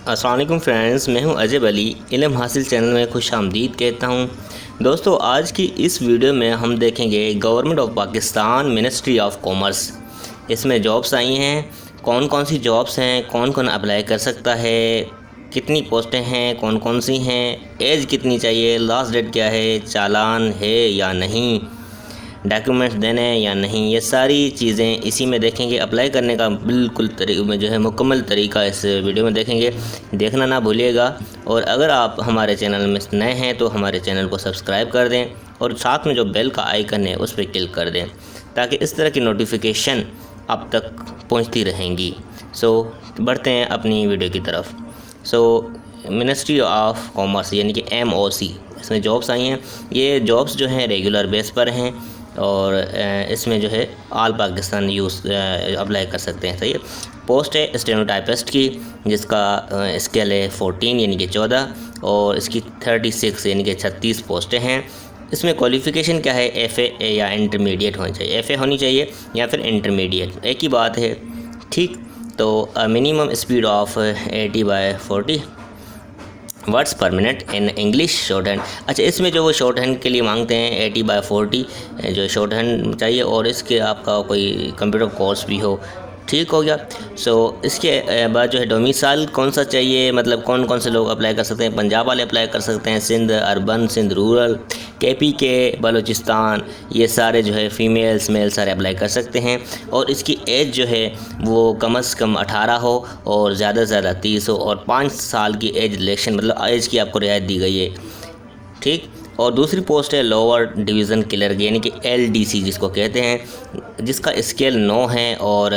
अस्सलाम वालेकुम फ्रेंड्स, मैं हूं अजब अली। इल्म हासिल चैनल में खुश आमदीद कहता हूं। दोस्तों, आज की इस वीडियो में हम देखेंगे government of Pakistan ministry of commerce. इसमें जॉब्स आई हैं, कौन कौन सी जॉब्स हैं, कौन कौन अप्लाई कर सकता है, कितनी पोस्टें हैं, कौन कौन सी हैं, एज कितनी चाहिए, लास्ट डेट क्या है, चालान है या नहीं, डॉक्यूमेंट्स देने हैं या नहीं, ये सारी चीज़ें इसी में देखेंगे। अप्लाई करने का बिल्कुल में जो है मुकम्मल तरीका इस वीडियो में देखेंगे, देखना ना भूलिएगा। और अगर आप हमारे चैनल में नए हैं तो हमारे चैनल को सब्सक्राइब कर दें और साथ में जो बेल का आइकन है उस पर क्लिक कर दें ताकि इस तरह की नोटिफिकेशन आप तक पहुंचती रहेंगी। सो बढ़ते हैं अपनी वीडियो की तरफ। मिनिस्ट्री ऑफ कॉमर्स यानी कि MOC, इसमें जॉब्स आई हैं। ये जॉब्स जो हैं रेगुलर बेस पर हैं और इसमें जो है ऑल पाकिस्तान यूज़ अप्लाई कर सकते हैं। सही है। पोस्ट है स्टेनोटाइपिस्ट की, जिसका स्केल है 14 यानी कि 14 और इसकी 36 यानी कि 36 पोस्टें हैं। इसमें क्वालिफ़िकेशन क्या है, FA या इंटरमीडिएट होनी चाहिए। FA होनी चाहिए या फिर इंटरमीडिएट, एक ही बात है। ठीक, तो मिनिमम स्पीड ऑफ 80/40 वर्ड्स पर minute in English short hand. अच्छा, इसमें जो वो शॉर्ट हैंड के लिए मांगते हैं 80/40 जो शॉर्ट हैंड चाहिए और इसके आपका कोई कंप्यूटर कोर्स भी हो। ठीक हो गया। इसके बाद जो है डोमिसाइल कौन सा चाहिए, मतलब कौन कौन से लोग अप्लाई कर सकते हैं। पंजाब वाले अप्लाई कर सकते हैं, Sindh urban, Sindh rural, KPK, Balochistan, ये सारे जो है फीमेल्स मेल सारे अप्लाई कर सकते हैं। और इसकी एज जो है वो कम से कम 18 हो और ज़्यादा से ज़्यादा 30 हो और 5 साल की एज रिलेक्शन, मतलब एज की आपको रियायत दी गई है। ठीक। और दूसरी पोस्ट है लोअर डिवीज़न क्लर्क यानी कि LDC जिसको कहते हैं, जिसका स्केल 9 है और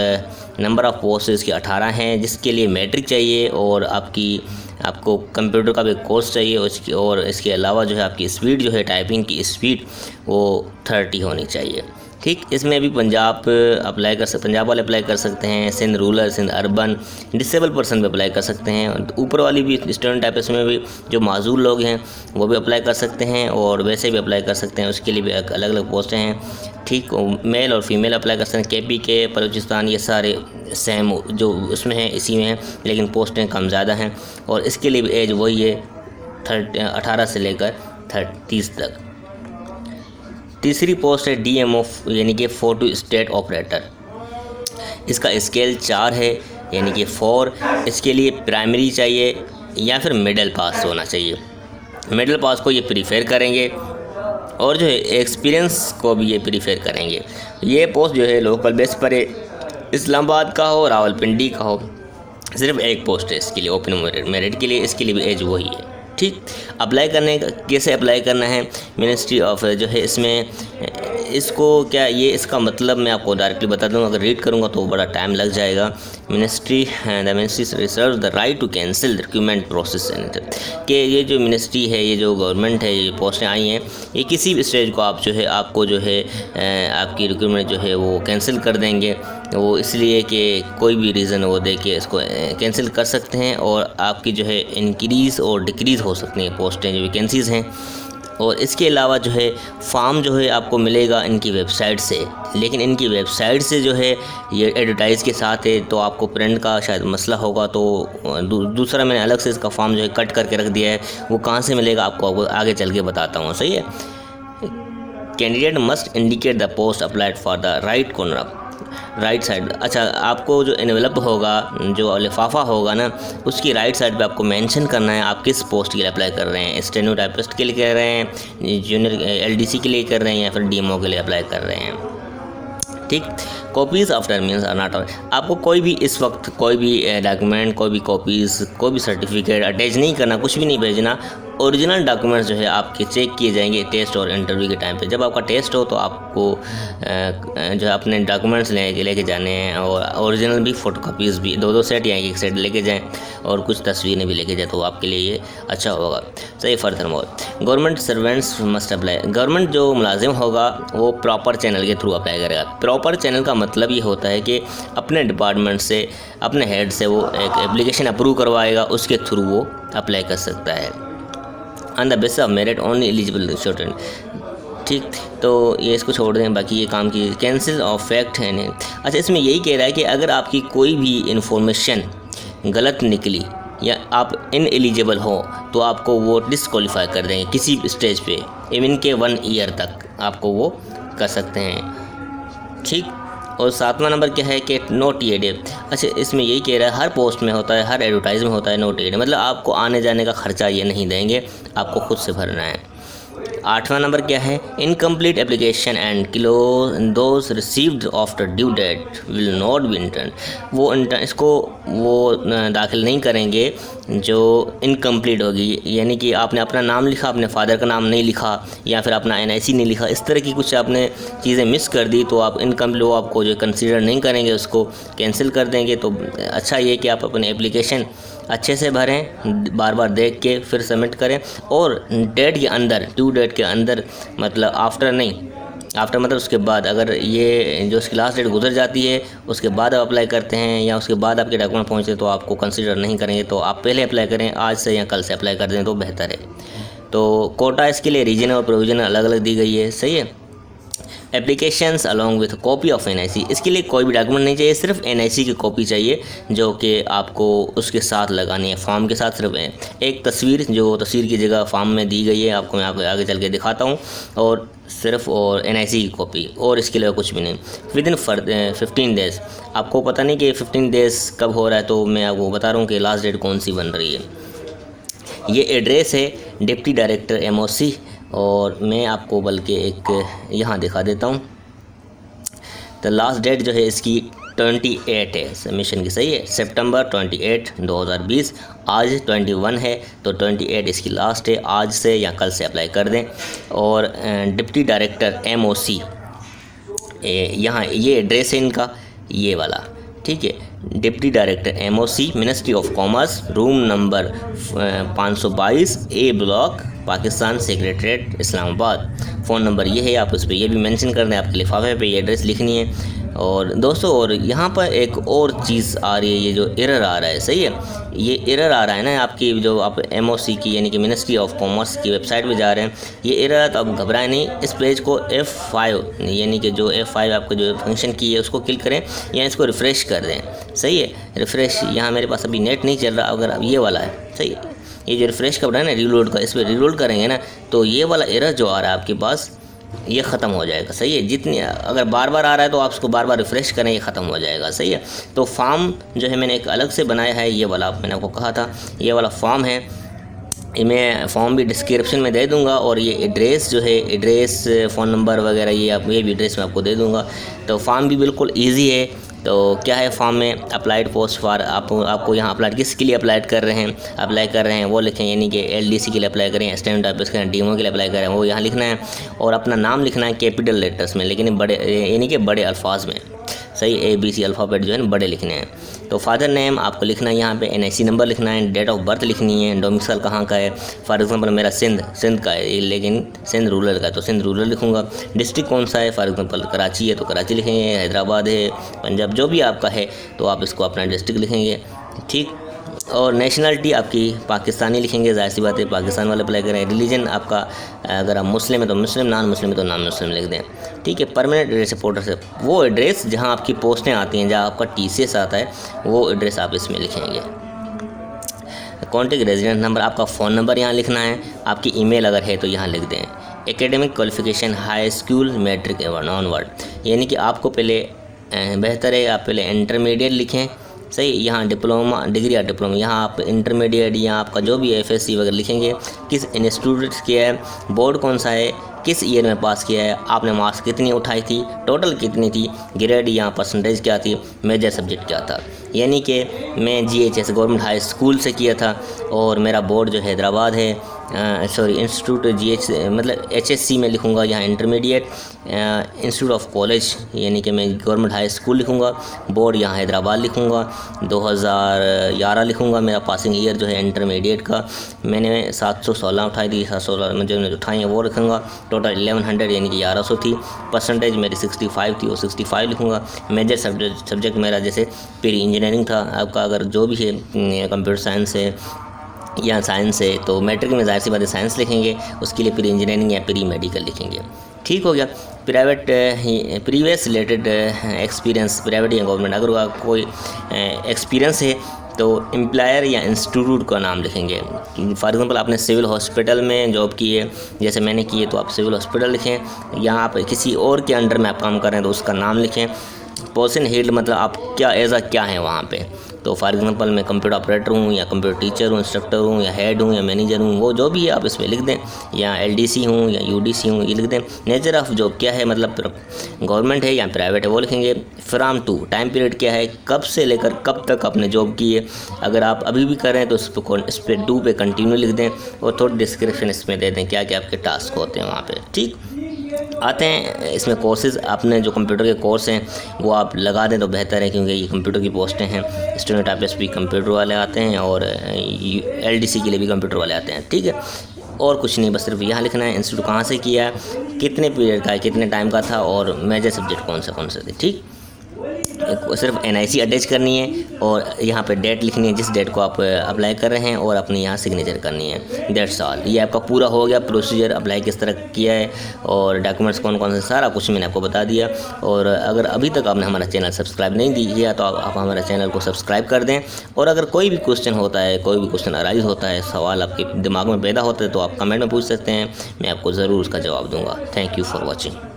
नंबर ऑफ़ पोस्ट इसकी 18 हैं, जिसके लिए मैट्रिक चाहिए और आपको कंप्यूटर का भी कोर्स चाहिए और इसके अलावा जो है आपकी स्पीड जो है टाइपिंग की स्पीड वो 30 होनी चाहिए। ठीक। इसमें भी पंजाब वाले अप्लाई कर सकते हैं, Sindh rural, Sindh urban, disable person भी अप्लाई कर सकते हैं। ऊपर वाली भी स्टेनोटाइपिस्ट में भी जो माजूर लोग हैं वो भी अप्लाई कर सकते हैं और वैसे भी अप्लाई कर सकते हैं, उसके लिए भी अलग अलग पोस्टें हैं। ठीक। मेल और फीमेल अप्लाई कर सकते हैं। KPK, बलूचिस्तान, ये सारे सेम जो उसमें हैं इसी में हैं, लेकिन पोस्टें कम ज़्यादा हैं और इसके लिए भी एज वही है 18 से लेकर 30 तक। तीसरी पोस्ट है DMO यानी कि फोटो स्टेट ऑपरेटर। इसका स्केल 4 है यानी कि 4। इसके लिए प्राइमरी चाहिए या फिर मिडिल पास होना चाहिए। मिडिल पास को ये प्रीफर करेंगे और जो है एक्सपीरियंस को भी ये प्रीफर करेंगे। ये पोस्ट जो है लोकल बेस पर है, इस्लामाबाद का हो, रावलपिंडी का हो, सिर्फ एक पोस्ट है इसके लिए ओपन मेरिट के लिए। इसके लिए भी एज वही है। ठीक। अप्लाई करने का कैसे अप्लाई करना है, मिनिस्ट्री ऑफ जो है इसमें इसको क्या ये इसका मतलब मैं आपको डायरेक्टली बता दूंगा, अगर रीड करूंगा तो बड़ा टाइम लग जाएगा। The ministry reserve the right to cancel the recruitment process कि ये जो मिनिस्ट्री है, ये जो गवर्नमेंट है, ये पोस्टें आई हैं, ये किसी भी स्टेज को आपको जो है आपकी रिक्रूटमेंट जो है वो कैंसिल कर देंगे। वो इसलिए कि कोई भी रीज़न वो दे के इसको कैंसिल कर सकते हैं और आपकी जो है इंक्रीज़ और डिक्रीज़ हो सकती हैं पोस्टें, जो वैकेंसीज़ हैं। और इसके अलावा जो है फॉर्म जो है आपको मिलेगा इनकी वेबसाइट से, लेकिन इनकी वेबसाइट से जो है ये एडवर्टाइज़ के साथ है तो आपको प्रिंट का शायद मसला होगा, तो दूसरा मैंने अलग से इसका फॉर्म जो है कट करके रख दिया है, वो कहाँ से मिलेगा आपको आगे चल के बताता हूँ। सही है। Candidate must indicate the post applied for the right corner right side. अच्छा, आपको जो एनवेलप होगा, जो लिफाफा होगा ना, उसकी राइट साइड पे आपको मेंशन करना है आप किस पोस्ट के लिए अप्लाई कर रहे हैं। स्टेनोटाइपिस्ट के लिए कर रहे हैं, जूनियर LDC के लिए कर रहे हैं या फिर DMO के लिए अप्लाई कर रहे हैं। ठीक। Copies of terminals are not. आपको कोई भी इस वक्त कोई भी डॉक्यूमेंट, कोई भी कॉपीज़, कोई भी सर्टिफिकेट अटैच नहीं करना, कुछ भी नहीं भेजना। ओरिजिनल डॉक्यूमेंट्स जो है आपके चेक किए जाएंगे टेस्ट और इंटरव्यू के टाइम पे। जब आपका टेस्ट हो तो आपको जो है अपने डॉक्यूमेंट्स लेके जाने हैं और ओरिजिनल भी, फ़ोटोकॉपीज़ भी 2-2 सेट या एक सेट लेके जाएं और कुछ तस्वीरें भी लेके जाएं, तो आपके लिए ये अच्छा होगा। सही। Further more government servants must apply. Government जो मुलाजिम होगा वो प्रॉपर चैनल के थ्रू अप्लाई करेगा। प्रॉपर चैनल का मतलब ये होता है कि अपने डिपार्टमेंट से, अपने हेड से वो एक एप्लीकेशन अप्रूव करवाएगा, उसके थ्रू वो अप्लाई कर सकता है। On the basis of merit only eligible student. ठीक, तो ये इसको छोड़ दें, बाकी ये काम की कैंसिल ऑफ फैक्ट है। अच्छा, इसमें यही कह रहा है कि अगर आपकी कोई भी इंफॉर्मेशन गलत निकली या आप इन एलिजिबल हो तो आपको वो डिसक्वालीफाई कर देंगे किसी स्टेज पे, इवन के 1 ईयर तक आपको वो कर सकते हैं। ठीक। और 7वां नंबर क्या है कि नोट ईएड। अच्छा, इसमें यही कह रहा है हर पोस्ट में होता है, हर एडवर्टाइज में होता है नोट ईएड, मतलब आपको आने जाने का खर्चा ये नहीं देंगे, आपको खुद से भरना है। 8वां नंबर क्या है, incomplete application and those received after due date will not be intern. वो इसको वो दाखिल नहीं करेंगे जो इनकम्प्लीट होगी, यानी कि आपने अपना नाम लिखा, अपने फादर का नाम नहीं लिखा, या फिर अपना एनआईसी नहीं लिखा, इस तरह की कुछ आपने चीज़ें मिस कर दी तो आप इनकम्प्लीट, वो आपको जो कंसीडर नहीं करेंगे, उसको कैंसिल कर देंगे। तो अच्छा ये कि आप अपने एप्लीकेशन अच्छे से भरें, बार बार देख के फिर सबमिट करें, और डेट के अंदर, ड्यू डेट के अंदर, मतलब आफ्टर नहीं, आफ्टर मतलब उसके बाद, अगर ये जो उसकी लास्ट डेट गुजर जाती है उसके बाद आप अप्लाई करते हैं या उसके बाद आपके डॉक्यूमेंट पहुंचे तो आपको कंसीडर नहीं करेंगे। तो आप पहले अप्लाई करें, आज से या कल से अप्लाई कर दें तो बेहतर है। तो कोटा इसके लिए रीजन और प्रोविजन अलग अलग दी गई है, सही है। Applications along with copy of NIC, इसके लिए कोई भी डॉक्यूमेंट नहीं चाहिए, सिर्फ एनआईसी की कॉपी चाहिए जो कि आपको उसके साथ लगानी है, फॉर्म के साथ सिर्फ एक तस्वीर, जो तस्वीर की जगह फॉर्म में दी गई है, आपको मैं आपको आगे चल के दिखाता हूँ, और सिर्फ और एनआईसी की कॉपी, और इसके लिए कुछ भी नहीं। विद इन 15 डेज़, आपको पता नहीं कि 15 डेज़ कब हो रहा है, तो मैं आपको बता रहा हूँ कि लास्ट डेट कौन सी बन रही है। ये एड्रेस है डिप्टी डायरेक्टर एमओसी, और मैं आपको बल्कि एक यहाँ दिखा देता हूँ। तो लास्ट डेट जो है इसकी 28 है सबमिशन की, सही है, सितंबर 28 2020। आज 21 है तो 28 इसकी लास्ट है, आज से या कल से अप्लाई कर दें। और डिप्टी डायरेक्टर एमओसी, यहाँ ये एड्रेस है इनका, ये वाला, ठीक है। Deputy director MOC, ministry of commerce, room number 522 A block, Pakistan secretariat, Islamabad. Phone number ये है, आप उस पर ये भी मेंशन कर दें, आपके लिफाफे पे ये एड्रेस लिखनी है। और दोस्तों, और यहाँ पर एक और चीज़ आ रही है, ये जो एरर आ रहा है, सही है, ये एरर आ रहा है ना आपकी, जो आप एमओसी की यानी कि मिनिस्ट्री ऑफ कॉमर्स की वेबसाइट पे जा रहे हैं, ये एरर है, तो आप घबराएं नहीं। इस पेज को F5 यानी कि जो F5 आपको जो फंक्शन की है उसको क्लिक करें, या इसको रिफ़्रेश कर दें, सही है। रिफ़्रेश, यहाँ मेरे पास अभी नेट नहीं चल रहा, अगर अब ये वाला है, सही है, ये जो रिफ़्रेश का बटन है ना रीलोड का, इस पर रीलोड करेंगे ना तो ये वाला एरर जो आ रहा है आपके पास, ये ख़त्म हो जाएगा, सही है। जितनी अगर बार बार आ रहा है तो आप उसको बार बार रिफ़्रेश करें, ये ख़त्म हो जाएगा, सही है। तो फॉर्म जो है मैंने एक अलग से बनाया है, ये वाला मैंने आपको कहा था, ये वाला फॉर्म है, मैं फॉर्म भी डिस्क्रिप्शन में दे दूंगा, और ये एड्रेस जो है, एड्रेस, फ़ोन नंबर वगैरह, ये भी एड्रेस मैं आपको दे दूंगा। तो फॉर्म भी बिल्कुल ईजी है। तो क्या है फॉर्म में, अप्लाइड पोस्ट फॉर, आपको यहाँ अप्लाई किसके लिए अप्लाई कर रहे हैं वो लिखें, यानी कि एलडीसी के लिए अप्लाई करें, असिस्टेंट ऑफिस के डीएमओ के लिए अप्लाई करें, वो यहाँ लिखना है। और अपना नाम लिखना है कैपिटल लेटर्स में, लेकिन बड़े, यानी कि बड़े अल्फाज में, सही, ABC अल्फ़ाबेट जो है ना बड़े लिखने हैं। तो फादर नेम आपको लिखना है यहाँ पे, NIC नंबर लिखना है, डेट ऑफ बर्थ लिखनी है, डोमिसाइल कहाँ का है, फॉर एग्जांपल मेरा सिंध का है, लेकिन सिंध रूरल का है तो सिंध रूरल लिखूँगा। डिस्ट्रिक्ट कौन सा है, फॉर एग्जांपल कराची है तो कराची लिखेंगे, हैदराबाद है, पंजाब, जो भी आपका है तो आप इसको अपना डिस्ट्रिक्ट लिखेंगे, ठीक। और नेशनलिटी आपकी पाकिस्तानी लिखेंगे, जाहिर सी बात है पाकिस्तान वाले अप्लाई करें। रिलीजन आपका, अगर आप मुस्लिम है तो मुस्लिम, नॉन मुस्लिम है तो नॉन मुस्लिम लिख दें, ठीक है। परमानेंट एड्रेस रिपोर्टर से वो एड्रेस जहां आपकी पोस्टें आती हैं, जहां आपका TCS आता है, वो एड्रेस आप इसमें लिखेंगे। कॉन्टेक्ट रेजिडेंस नंबर, आपका फ़ोन नंबर यहाँ लिखना है, आपकी ईमेल अगर है तो यहाँ लिख दें। Academic qualification high school matric non word, यानी कि आपको पहले बेहतर है आप पहले इंटरमीडिएट लिखें, सही। यहाँ डिप्लोमा, डिग्री या डिप्लोमा, यहाँ आप इंटरमीडिएट या आपका जो भी FSC वगैरह लिखेंगे, किस इंस्टीट्यूट किया है, बोर्ड कौन सा है, किस ईयर में पास किया है, आपने मार्क्स कितनी उठाई थी, टोटल कितनी थी, ग्रेड या परसेंटेज क्या थी, मेजर सब्जेक्ट क्या था। यानी कि मैं GHS गवर्नमेंट हाई स्कूल से किया था, और मेरा बोर्ड जो हैदराबाद है, इंस्टीट्यूट मतलब HSC में लिखूँगा यहाँ इंटरमीडिएट, इंस्टीट्यूट ऑफ कॉलेज यानी कि मैं गवर्नमेंट हाई स्कूल लिखूँगा, बोर्ड यहाँ हैदराबाद लिखूँगा, 2011 लिखूँगा, मेरा पासिंग ईयर जो है इंटरमीडिएट का, मैंने 716 उठाई थी, 716 में जो उठाई है वो लिखूँगा, टोटल 1100 यानी कि 1100 थी, परसेंटेज मेरी 65 थी, वो 65 लिखूँगा। मेजर सब्जेक्ट मेरा जैसे प्री इंजीनियरिंग था, आपका अगर जो भी है कंप्यूटर साइंस है या साइंस है तो मैट्रिक में जाहिर सी बात है साइंस लिखेंगे, उसके लिए प्री इंजीनियरिंग या प्री मेडिकल लिखेंगे, ठीक हो गया। Private previous related experience, private या गवर्नमेंट, अगर कोई एक्सपीरियंस है तो एम्प्लॉयर या इंस्टीट्यूट का नाम लिखेंगे। फॉर एग्जांपल आपने सिविल हॉस्पिटल में जॉब की है, जैसे मैंने की है, तो आप सिविल हॉस्पिटल लिखें। या आप किसी और के अंडर में आप काम कर रहे हैं तो उसका नाम लिखें। पोजीशन हेड मतलब आप क्या क्या हैं वहाँ पे। तो फॉर एग्जांपल मैं कंप्यूटर ऑपरेटर हूँ या कंप्यूटर टीचर हूँ, इंस्ट्रक्टर हूँ या हेड हूँ या मैनेजर हूँ, वो जो भी है आप इसमें लिख दें। या LDC हूँ या UDC हूँ, ये लिख दें। नेचर ऑफ जॉब क्या है, मतलब गवर्नमेंट है या प्राइवेट है, वो लिखेंगे। फ्रॉम टू टाइम पीरियड क्या है, कब से लेकर कब तक आपने जॉब की है। अगर आप अभी भी कर रहे हैं तो इस पर डू पे कंटिन्यू लिख दें और थोड़ी डिस्क्रिप्शन इसमें दे दें क्या क्या आपके टास्क होते हैं वहाँ पे। ठीक, आते हैं इसमें कोर्सेज़। आपने जो कंप्यूटर के कोर्स हैं वो आप लगा दें तो बेहतर है, क्योंकि ये कंप्यूटर की पोस्टें हैं। स्टूडेंट आप भी कंप्यूटर वाले आते हैं और LDC के लिए भी कंप्यूटर वाले आते हैं। ठीक है, और कुछ नहीं, बस सिर्फ यहाँ लिखना है इंस्टीट्यूट कहाँ से किया है, कितने पीरियड का है, कितने टाइम का था और मेजर सब्जेक्ट कौन से थे। ठीक, सिर्फ NIC अटैच करनी है और यहाँ पे डेट लिखनी है जिस डेट को आप अप्लाई कर रहे हैं और अपनी यहाँ सिग्नेचर करनी है। That's all. ये आपका पूरा हो गया प्रोसीजर, अप्लाई किस तरह किया है और डॉक्यूमेंट्स कौन से, सारा कुछ मैंने आपको बता दिया। और अगर अभी तक आपने हमारा चैनल सब्सक्राइब नहीं किया तो आप हमारे चैनल को सब्सक्राइब कर दें। और अगर कोई भी क्वेश्चन होता है, कोई भी क्वेश्चन अराइज होता है, सवाल आपके दिमाग में पैदा होता है, तो आप कमेंट में पूछ सकते हैं, मैं आपको ज़रूर उसका जवाब दूँगा। Thank you for watching.